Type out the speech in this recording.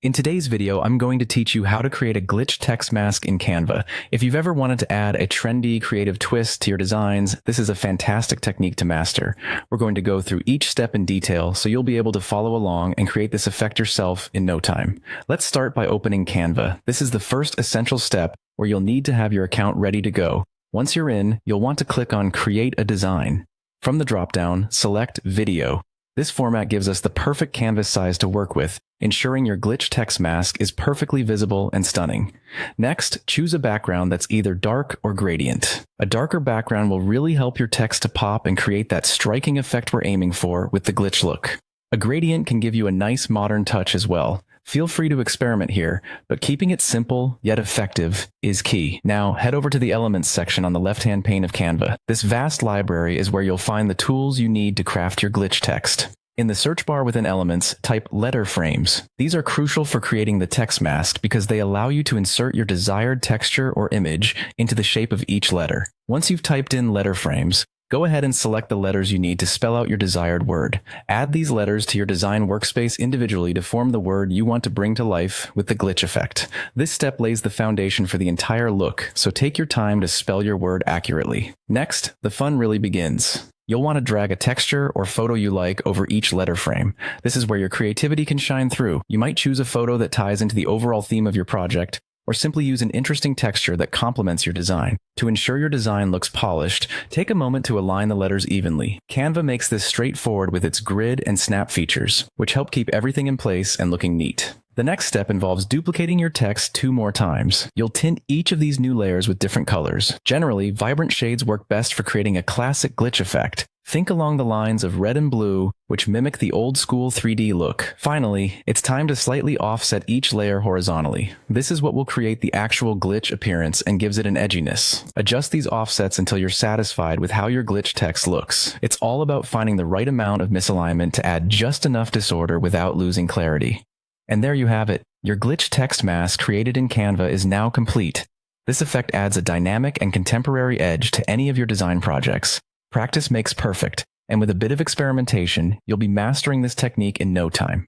In today's video, I'm going to teach you how to create a glitch text mask in Canva. If you've ever wanted to add a trendy, creative twist to your designs, this is a fantastic technique to master. We're going to go through each step in detail so you'll be able to follow along and create this effect yourself in no time. Let's start by opening Canva. This is the first essential step where you'll need to have your account ready to go. Once you're in, you'll want to click on Create a Design. From the dropdown, select Video. This format gives us the perfect canvas size to work with, ensuring your glitch text mask is perfectly visible and stunning. Next, choose a background that's either dark or gradient. A darker background will really help your text to pop and create that striking effect we're aiming for with the glitch look. A gradient can give you a nice modern touch as well. Feel free to experiment here, but keeping it simple yet effective is key. Now, head over to the Elements section on the left-hand pane of Canva. This vast library is where you'll find the tools you need to craft your glitch text. In the search bar within Elements, type letter frames. These are crucial for creating the text mask because they allow you to insert your desired texture or image into the shape of each letter. Once you've typed in letter frames, go ahead and select the letters you need to spell out your desired word. Add these letters to your design workspace individually to form the word you want to bring to life with the glitch effect. This step lays the foundation for the entire look, so take your time to spell your word accurately. Next, the fun really begins. You'll want to drag a texture or photo you like over each letter frame. This is where your creativity can shine through. You might choose a photo that ties into the overall theme of your project, or simply use an interesting texture that complements your design. To ensure your design looks polished, take a moment to align the letters evenly. Canva makes this straightforward with its grid and snap features, which help keep everything in place and looking neat. The next step involves duplicating your text 2 more times. You'll tint each of these new layers with different colors. Generally, vibrant shades work best for creating a classic glitch effect. Think along the lines of red and blue, which mimic the old-school 3D look. Finally, it's time to slightly offset each layer horizontally. This is what will create the actual glitch appearance and gives it an edginess. Adjust these offsets until you're satisfied with how your glitch text looks. It's all about finding the right amount of misalignment to add just enough disorder without losing clarity. And there you have it. Your glitch text mask created in Canva is now complete. This effect adds a dynamic and contemporary edge to any of your design projects. Practice makes perfect, and with a bit of experimentation, you'll be mastering this technique in no time.